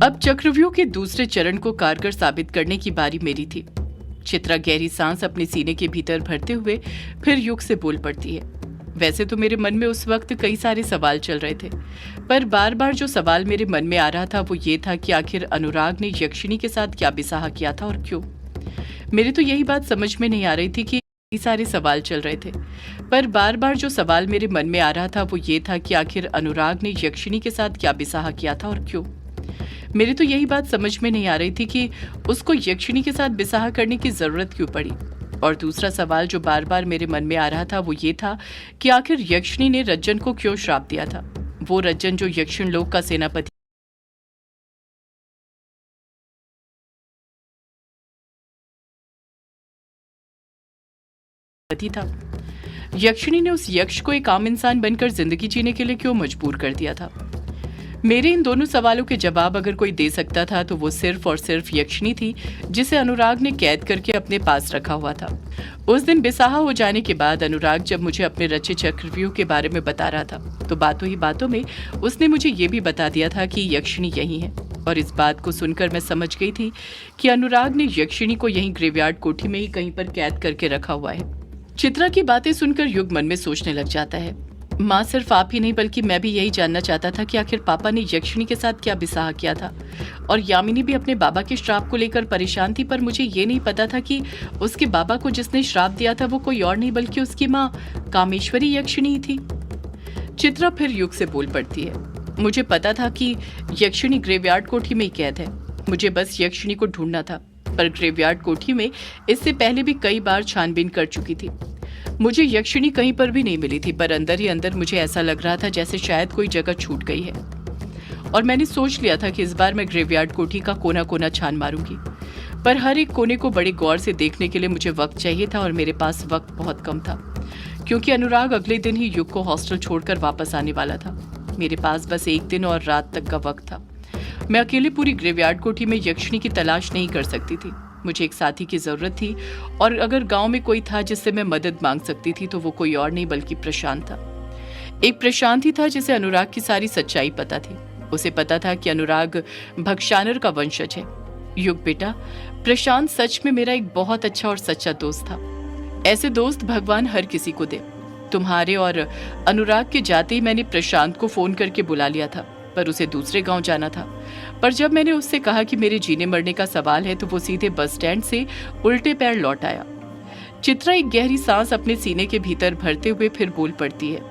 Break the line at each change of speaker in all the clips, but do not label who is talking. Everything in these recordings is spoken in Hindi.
अब चक्रव्यूह के दूसरे चरण को कारगर साबित करने की बारी मेरी थी। चित्रा गहरी सांस अपने सीने के भीतर भरते हुए फिर युग से बोल पड़ती है। वैसे तो मेरे मन में उस वक्त कई सारे सवाल चल रहे थे, पर बार बार जो सवाल मेरे मन में आ रहा था वो ये था कि आखिर अनुराग ने यक्षिणी के साथ क्या बिसाह किया था और क्यों। मेरी तो यही बात समझ में नहीं आ रही थी कि कई सारे सवाल चल रहे थे, पर बार बार जो सवाल मेरे मन में आ रहा था वो ये था कि आखिर अनुराग ने यक्षिणी के साथ क्या बिसाह किया था और क्यों। मेरी तो यही बात समझ में नहीं आ रही थी कि उसको यक्षिणी के साथ बिसाह करने की जरूरत क्यों पड़ी। और दूसरा सवाल जो बार बार मेरे मन में आ रहा था वो ये था कि आखिर यक्षिणी ने रज्जन को क्यों श्राप दिया था। वो रज्जन जो यक्षिण लोक का सेनापति था, यक्षिणी ने उस यक्ष को एक आम इंसान बनकर जिंदगी जीने के लिए क्यों मजबूर कर दिया था। मेरे इन दोनों सवालों के जवाब अगर कोई दे सकता था तो वो सिर्फ और सिर्फ यक्षिणी थी, जिसे अनुराग ने कैद करके अपने पास रखा हुआ था। उस दिन बेसहा हो जाने के बाद अनुराग जब मुझे अपने रचे चक्रव्यूह के बारे में बता रहा था तो बातों ही बातों में उसने मुझे ये भी बता दिया था कि यक्षिणी यही है। और इस बात को सुनकर मैं समझ गई थी कि अनुराग ने यक्षिणी को यहीं ग्रेवयार्ड कोठी में ही कहीं पर कैद करके रखा हुआ है। चित्रा की बातें सुनकर युग मन में सोचने लग जाता है। माँ, सिर्फ आप ही नहीं बल्कि मैं भी यही जानना चाहता था कि आखिर पापा ने यक्षिणी के साथ क्या बिसाह किया था। और यामिनी भी अपने बाबा के श्राप को लेकर परेशान थी, पर मुझे ये नहीं पता था कि उसके बाबा को जिसने श्राप दिया था वो कोई और नहीं बल्कि उसकी माँ कामेश्वरी यक्षिणी ही थी। चित्रा फिर युग से बोल पड़ती है। मुझे पता था कि यक्षिणी ग्रेवयार्ड कोठी में ही कैद है। मुझे बस यक्षिणी को ढूंढना था, पर ग्रेवयार्ड कोठी में इससे पहले भी कई बार छानबीन कर चुकी थी। मुझे यक्षिणी कहीं पर भी नहीं मिली थी, पर अंदर ही अंदर मुझे ऐसा लग रहा था जैसे शायद कोई जगह छूट गई है। और मैंने सोच लिया था कि इस बार मैं ग्रेवयार्ड कोठी का कोना कोना छान मारूंगी, पर हर एक कोने को बड़े गौर से देखने के लिए मुझे वक्त चाहिए था और मेरे पास वक्त बहुत कम था, क्योंकि अनुराग अगले दिन ही युग को हॉस्टल छोड़कर वापस आने वाला था। मेरे पास बस एक दिन और रात तक का वक्त था। मैं अकेले पूरी ग्रेवयार्ड कोठी में यक्षिणी की तलाश नहीं कर सकती थी। मुझे एक साथी की जरूरत थी, और अगर गांव में कोई था जिससे मैं मदद मांग सकती थी तो वो कोई और नहीं बल्कि प्रशांत था। एक प्रशांत ही था जिसे अनुराग की सारी सच्चाई पता थी। उसे पता था कि अनुराग भक्षानर का वंशज है। युग बेटा, प्रशांत सच में मेरा एक बहुत अच्छा और सच्चा दोस्त था। ऐसे दोस्त भगवान हर किसी को दे। तुम्हारे और अनुराग के जाते ही मैंने प्रशांत को फोन करके बुला लिया था, पर उसे दूसरे गांव जाना था। पर जब मैंने उससे कहा कि मेरे जीने मरने का सवाल है तो वो सीधे बस स्टैंड से उल्टे पैर लौट आया। चित्रा एक गहरी सांस अपने सीने के भीतर भरते हुए फिर बोल पड़ती है।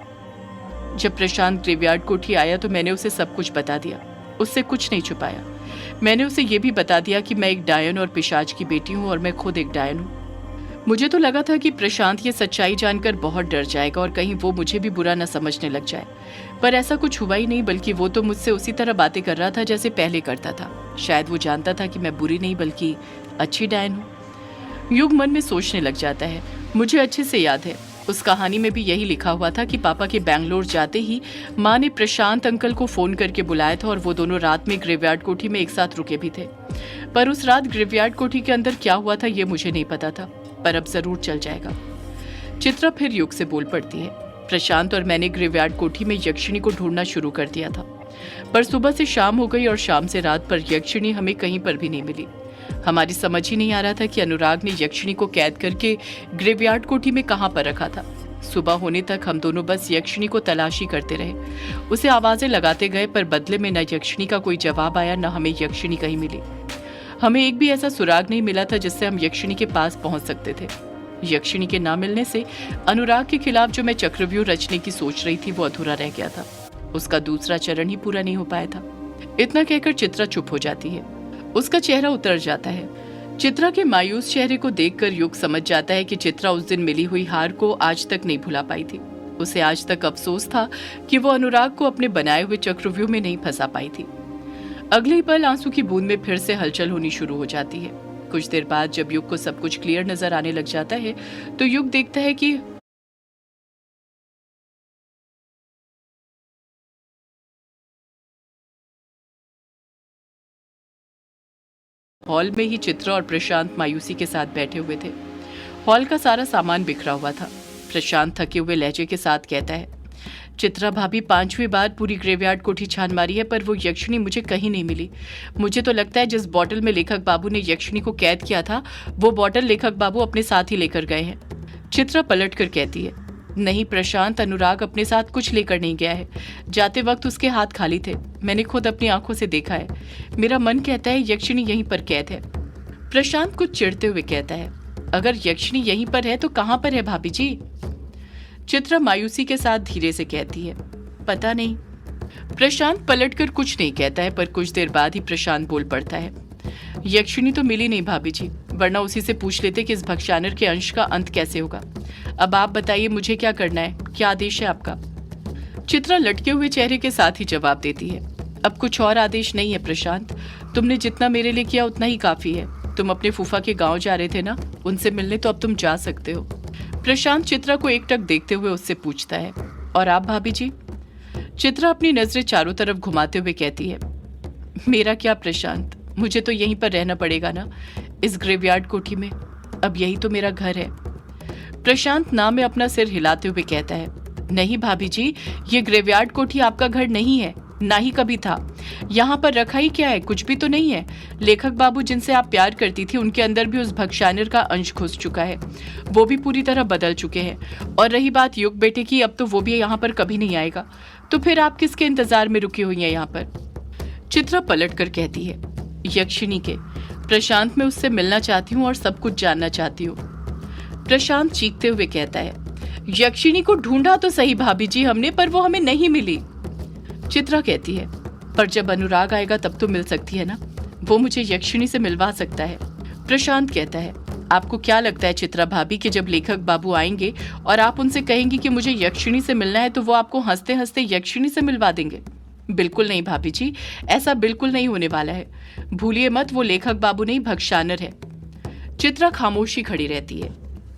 जब प्रशांत ग्रेवयार्ड कोठी आया तो मैंने उसे सब कुछ बता दिया। उससे कुछ नहीं छुपाया। मैंने उसे ये भी बता दिया कि मैं एक डायन और पिशाच की बेटी हूँ और मैं खुद एक डायन हूँ। मुझे तो लगा था कि प्रशांत ये सच्चाई जानकर बहुत डर जाएगा और कहीं वो मुझे भी बुरा न समझने लग जाए, पर ऐसा कुछ हुआ ही नहीं, बल्कि वो तो मुझसे उसी तरह बातें कर रहा था जैसे पहले करता था। शायद वो जानता था कि मैं बुरी नहीं बल्कि अच्छी डायन हूँ। युग मन में सोचने लग जाता है। मुझे अच्छे से याद है, उस कहानी में भी यही लिखा हुआ था कि पापा के बैंगलोर जाते ही माँ ने प्रशांत अंकल को फोन करके बुलाया था और वो दोनों रात में ग्रेवयार्ड कोठी में एक साथ रुके भी थे। पर उस रात ग्रेवयार्ड कोठी के अंदर क्या हुआ था ये मुझे नहीं पता था, पर अब जरूर चल जाएगा। चित्रा फिर युग से बोल पड़ती है। प्रशांत और मैंने ग्रेवयार्ड कोठी में यक्षिणी को ढूंढना शुरू कर दिया था, पर सुबह से शाम हो गई और शाम से रात, पर यक्षिणी हमें कहीं पर भी नहीं मिली। हमारी समझ ही नहीं आ रहा था कि अनुराग ने यक्षिणी को कैद करके ग्रेवयार्ड कोठी में कहां पर रखा था। सुबह होने तक हम दोनों बस यक्षिणी को तलाशी करते रहे, उसे आवाजें लगाते गए, पर बदले में न यक्षिणी का कोई जवाब आया, न हमें यक्षिणी कहीं मिली। हमें एक भी ऐसा सुराग नहीं मिला था जिससे हम यक्षिणी के पास पहुंच सकते थे। यक्षिणी के ना मिलने से अनुराग के खिलाफ जो मैं चक्रव्यूह रचने की सोच रही थी वो अधूरा रह गया था। उसका दूसरा चरण ही पूरा नहीं हो पाया था। इतना कहकर चित्रा चुप हो जाती है। उसका चेहरा उतर जाता है। चित्रा के मायूस चेहरे को देखकर युग समझ जाता है कि चित्रा उस दिन मिली हुई हार को आज तक नहीं भुला पाई थी। उसे आज तक अफसोस था कि वो अनुराग को अपने बनाए हुए चक्रव्यूह में नहीं फंसा पाई थी। अगले ही पल आंसू की बूंद में फिर से हलचल होनी शुरू हो जाती है। कुछ देर बाद जब युग को सब कुछ क्लियर नजर आने लग जाता है तो युग देखता है कि हॉल में ही चित्रा और प्रशांत मायूसी के साथ बैठे हुए थे। हॉल का सारा सामान बिखरा हुआ था। प्रशांत थके हुए लहजे के साथ कहता है, चित्रा भाभी 5वीं बार पूरी ग्रेवयार्ड कोठी छान मारी है, पर वो यक्षिणी मुझे कहीं नहीं मिली। मुझे तो लगता है जिस बॉटल में लेखक बाबू ने यक्षिणी को कैद किया था, वो बॉटल लेखक बाबू अपने साथ ही लेकर गए हैं। चित्रा पलट कर कहती है, नहीं प्रशांत, अनुराग अपने साथ कुछ लेकर नहीं गया है। जाते वक्त उसके हाथ खाली थे। मैंने खुद अपनी आंखों से देखा है। मेरा मन कहता है यक्षिणी यहीं पर कैद है। प्रशांत कुछ चिढ़ते हुए कहता है, अगर यक्षिणी यहीं पर है तो कहाँ पर है भाभी जी? चित्रा मायूसी के साथ धीरे से कहती है, पता नहीं। प्रशांत पलटकर कुछ नहीं कहता है, पर कुछ देर बाद ही प्रशांत बोल पड़ता है, यक्षिणी तो मिली नहीं भाभी जी, वरना उसी से पूछ लेते कि इस भक्षानर के अंश का अंत कैसे होगा। अब आप बताइए मुझे क्या करना है, क्या आदेश है आपका? चित्रा लटके हुए चेहरे के साथ ही जवाब देती है, अब कुछ और आदेश नहीं है प्रशांत, तुमने जितना मेरे लिए किया उतना ही काफी है। तुम अपने फूफा के गांव जा रहे थे ना, उनसे मिलने, तो अब तुम जा सकते हो। प्रशांत चित्रा को एकटक देखते हुए उससे पूछता है, और आप भाभी जी? चित्रा अपनी नजरें चारों तरफ घुमाते हुए कहती है, मेरा क्या प्रशांत, मुझे तो यहीं पर रहना पड़ेगा ना, इस ग्रेवयार्ड कोठी में। अब यही तो मेरा घर है। प्रशांत ना में अपना सिर हिलाते हुए कहता है, नहीं भाभी जी, ये ग्रेवयार्ड कोठी आपका घर नहीं है, ना ही कभी था। यहाँ पर रखा ही क्या है, कुछ भी तो नहीं है। लेखक बाबू जिनसे आप प्यार करती थी, उनके अंदर भी उस भक्षानर का अंश घुस चुका है, वो भी पूरी तरह बदल चुके हैं। और रही बात युग बेटे की, अब तो वो भी यहाँ पर कभी नहीं आएगा, तो फिर आप किसके इंतजार में रुकी हुई हैं यहाँ पर? चित्रा पलट कर कहती है, यक्षिणी के। प्रशांत, मैं उससे मिलना चाहती हूँ और सब कुछ जानना चाहती हूँ। प्रशांत चीखते हुए कहता है, यक्षिणी को ढूंढा तो सही भाभी जी हमने, पर वो हमें नहीं मिली। चित्रा कहती है, पर जब अनुराग आएगा तब तो मिल सकती है ना, वो मुझे यक्षिणी से मिलवा सकता है। प्रशांत कहता है, आपको क्या लगता है चित्रा भाभी कि जब लेखक बाबू आएंगे और आप उनसे कहेंगी कि मुझे यक्षिणी से मिलना है, तो वो आपको हंसते हंसते यक्षिणी से मिलवा देंगे? बिल्कुल नहीं भाभी जी, ऐसा बिल्कुल नहीं होने वाला है। भूलिए मत, वो लेखक बाबू नहीं, भक्षानर है। चित्रा खामोशी खड़ी रहती है।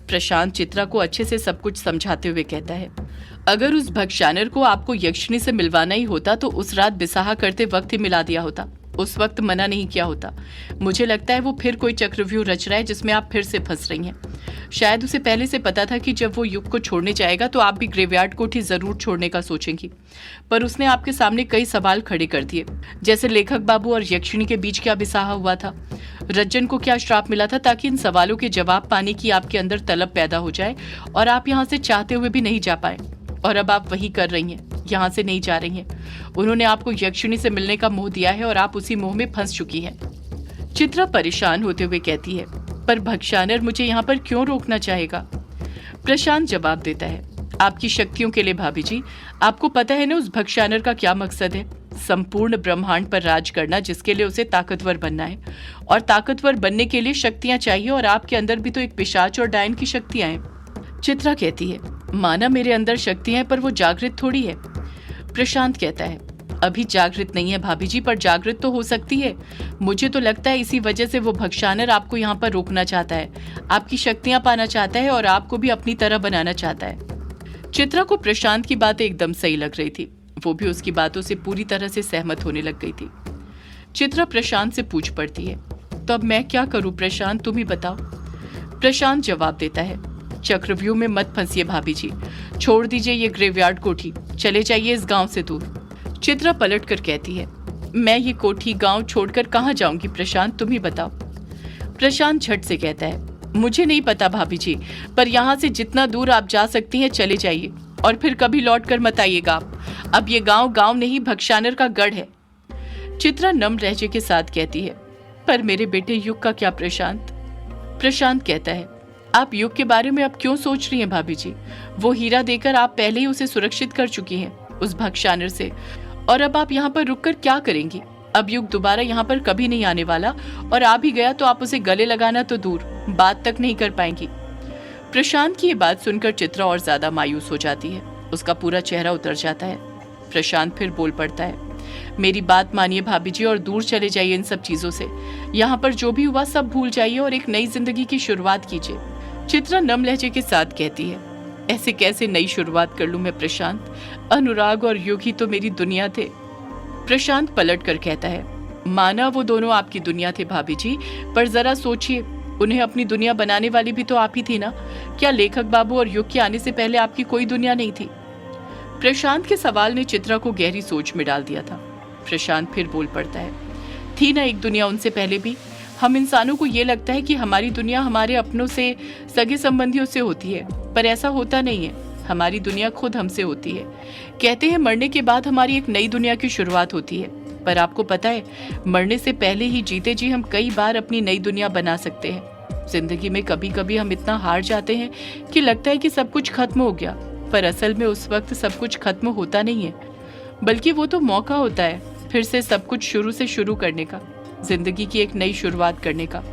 प्रशांत चित्रा को अच्छे से सब कुछ समझाते हुए कहता है, अगर उस भक्षानर को आपको यक्षिणी से मिलवाना ही होता तो उस रात बिसाहा करते वक्त ही मिला दिया होता, उस वक्त मना नहीं किया होता। मुझे लगता है वो फिर कोई चक्रव्यूह रच रहा है जिसमें आप फिर से फंस रही हैं। शायद उसे पहले से पता था कि जब वो युग को छोड़ने जाएगा तो आप भी ग्रेवयार्ड कोठी जरूर छोड़ने का सोचेंगी, पर उसने आपके सामने कई सवाल खड़े कर दिए, जैसे लेखक बाबू और यक्षिणी के बीच क्या बिसाहा हुआ था, रज्जन को क्या श्राप मिला था, ताकि इन सवालों के जवाब पाने की आपके अंदर तलब पैदा हो जाए और आप यहाँ से चाहते हुए भी नहीं जा पाए। और अब आप वही कर रही हैं, यहाँ से नहीं जा रही हैं। उन्होंने आपको यक्षिणी से मिलने का मोह दिया है और आप उसी मोह में फंस चुकी हैं। चित्रा परेशान होते हुए कहती है, पर भक्षानर मुझे यहाँ पर क्यों रोकना चाहेगा? प्रशांत जवाब देता है, आपकी शक्तियों के लिए भाभी जी। आपको पता है ना उस भक्षानर का क्या मकसद है? संपूर्ण ब्रह्मांड पर राज करना, जिसके लिए उसे ताकतवर बनना है, और ताकतवर बनने के लिए शक्तियां चाहिए, और आपके अंदर भी तो एक पिशाच और डायन की शक्तियां हैं। चित्रा कहती है, माना मेरे अंदर शक्तियां हैं, पर वो जागृत थोड़ी है। प्रशांत कहता है, अभी जागृत नहीं है भाभी जी, पर जागृत तो हो सकती है। मुझे तो लगता है इसी वजह से वो भक्षानर आपको यहाँ पर रोकना चाहता है, आपकी शक्तियां पाना चाहता है और आपको भी अपनी तरह बनाना चाहता है। चित्रा को प्रशांत की बातें एकदम सही लग रही थी, वो भी उसकी बातों से पूरी तरह से सहमत होने लग गई थी। चित्रा प्रशांत से पूछ पड़ती है, तो अब मैं क्या करूं प्रशांत, तुम ही बताओ। प्रशांत जवाब देता है, चक्रव्यूह में मत फंसिए भाभी जी, छोड़ दीजिए ये ग्रेवयार्ड कोठी, चले जाइए इस गांव से दूर। चित्रा पलट कर कहती है, मैं ये कोठी गांव छोड़कर कहाँ जाऊंगी प्रशांत, तुम ही बताओ। प्रशांत झट से कहता है, मुझे नहीं पता भाभी जी, पर यहाँ से जितना दूर आप जा सकती हैं चले जाइए, और फिर कभी लौट कर मत आइएगा आप। अब ये गांव नहीं, भक्षानर का गढ़ है। चित्रा नम्र लहजे के साथ कहती है, पर मेरे बेटे युग का क्या प्रशांत? प्रशांत कहता है, आप युग के बारे में अब क्यों सोच रही हैं भाभी जी? वो हीरा देकर आप पहले ही उसे सुरक्षित कर चुकी हैं उस भक्षानर से, और अब आप यहाँ पर रुककर क्या करेंगी? अब युग दोबारा यहाँ पर कभी नहीं आने वाला, और आ भी गया तो आप उसे गले लगाना तो दूर, बात तक नहीं कर पाएंगी। प्रशांत की ये बात सुनकर चित्रा और ज्यादा मायूस हो जाती है, उसका पूरा चेहरा उतर जाता है। प्रशांत फिर बोल पड़ता है, मेरी बात मानिए भाभी जी और दूर चले जाइए इन सब चीजों से। यहाँ पर जो भी हुआ सब भूल जाइए और एक नई जिंदगी की शुरुआत कीजिए। चित्रा नम लहजे के साथ कहती है, ऐसे कैसे नई शुरुआत कर लूं मैं प्रशांत? अनुराग और युग ही तो मेरी दुनिया थे। प्रशांत पलट कर कहता है, माना वो दोनों आपकी दुनिया थे भाभी जी, पर जरा सोचिए, उन्हें अपनी दुनिया बनाने वाली भी तो आप ही थी ना। क्या लेखक बाबू और युग के आने से पहले आपकी कोई दुनिया नहीं थी? प्रशांत के सवाल ने चित्रा को गहरी सोच में डाल दिया था। प्रशांत फिर बोल पड़ता है, थी ना एक दुनिया उनसे पहले भी। हम इंसानों को ये लगता है कि हमारी दुनिया हमारे अपनों से, सगे संबंधियों से होती है, पर ऐसा होता नहीं है। हमारी दुनिया खुद हमसे होती है। कहते हैं मरने के बाद हमारी एक नई दुनिया की शुरुआत होती है, पर आपको पता है मरने से पहले ही जीते जी हम कई बार अपनी नई दुनिया बना सकते हैं। जिंदगी में कभी कभी हम इतना हार जाते हैं कि लगता है कि सब कुछ खत्म हो गया, पर असल में उस वक्त सब कुछ खत्म होता नहीं है, बल्कि वो तो मौका होता है फिर से सब कुछ शुरू से शुरू करने का, जिंदगी की एक नई शुरुआत करने का।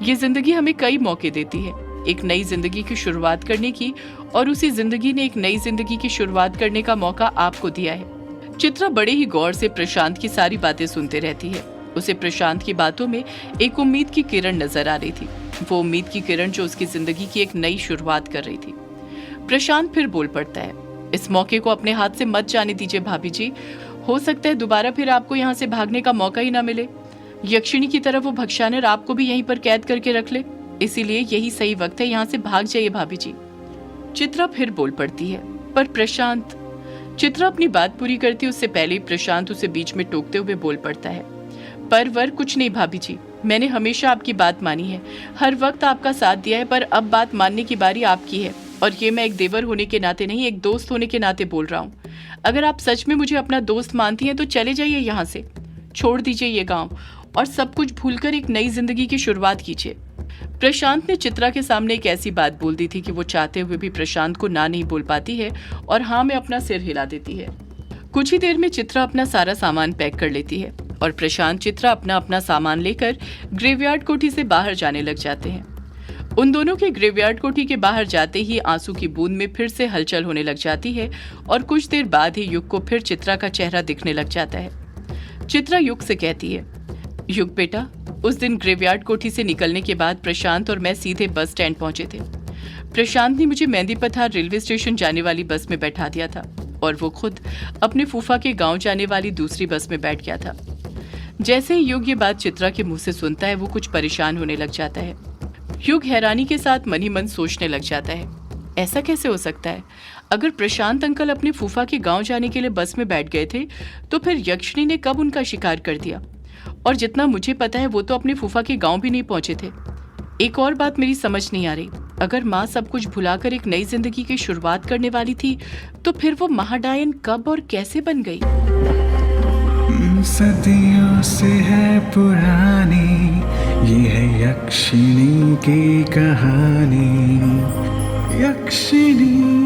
ये जिंदगी हमें कई मौके देती है एक नई जिंदगी की शुरुआत करने की, और उसी जिंदगी ने एक नई जिंदगी की शुरुआत करने का मौका आपको दिया है। चित्रा बड़े ही गौर से प्रशांत की सारी बातें सुनते रहती है। उसे प्रशांत की बातों में एक उम्मीद की किरण नजर आ रही थी, वो उम्मीद की किरण जो उसकी जिंदगी की एक नई शुरुआत कर रही थी। प्रशांत फिर बोल पड़ता है, इस मौके को अपने हाथ से मत जाने दीजिए भाभी जी। हो सकता है दोबारा फिर आपको यहाँ से भागने का मौका ही ना मिले। यक्षिणी की तरह वो भक्षानर आपको भी यहीं पर कैद करके रख ले, इसीलिए यही सही वक्त है, यहाँ से भाग जाइए भाभी जी। चित्रा फिर बोल पड़ती है, पर प्रशांत। चित्रा अपनी बात पूरी करती उससे पहले प्रशांत उसे बीच में टोकते हुए बोल पड़ता है, पर वर कुछ नहीं भाभी जी, मैंने हमेशा आपकी बात मानी है, हर वक्त आपका साथ दिया है, पर अब बात मानने की बारी आपकी है। और ये मैं एक देवर होने के नाते नहीं, एक दोस्त होने के नाते बोल रहा हूँ। अगर आप सच में मुझे अपना दोस्त मानती हैं तो चले जाइए यहाँ से, छोड़ दीजिए ये गाँव और सब कुछ भूलकर एक नई जिंदगी की शुरुआत कीजिए। प्रशांत ने चित्रा के सामने एक ऐसी बात बोल दी थी कि वो चाहते हुए भी प्रशांत को ना नहीं बोल पाती है और हाँ में अपना सिर हिला देती है। कुछ ही देर में चित्रा अपना सारा सामान पैक कर लेती है और प्रशांत चित्रा अपना अपना सामान लेकर ग्रेवयार्ड कोठी से बाहर जाने लग जाते हैं। उन दोनों के ग्रेवयार्ड कोठी के बाहर जाते ही आंसू की बूंद में फिर से हलचल होने लग जाती है और कुछ देर बाद ही युग को फिर चित्रा का चेहरा दिखने लग जाता है। चित्रा युग से कहती है, युग बेटा, उस दिन ग्रेवयार्ड कोठी से निकलने के बाद प्रशांत और मैं सीधे बस स्टैंड पहुंचे थे। प्रशांत ने मुझे मेहंदी पथार रेलवे स्टेशन जाने वाली बस में बैठा दिया था और वो खुद अपने फूफा के गांव जाने वाली दूसरी बस में बैठ गया था। जैसे ही युग ये बात चित्रा के मुंह से सुनता है वो कुछ परेशान होने लग जाता है। युग हैरानी के साथ मन ही मन सोचने लग जाता है, ऐसा कैसे हो सकता है? अगर प्रशांत अंकल अपने फूफा के गांव जाने के लिए बस में बैठ गए थे तो फिर यक्षिणी ने कब उनका शिकार कर दिया? और जितना मुझे पता है वो तो अपने फूफा के गांव भी नहीं पहुंचे थे। एक और बात मेरी समझ नहीं आ रही, अगर माँ सब कुछ भुलाकर एक नई जिंदगी की शुरुआत करने वाली थी तो फिर वो महाडायन कब और कैसे बन गई?
सदियों से है पुरानी ये है यक्षिणी की कहानी। यक्षिणी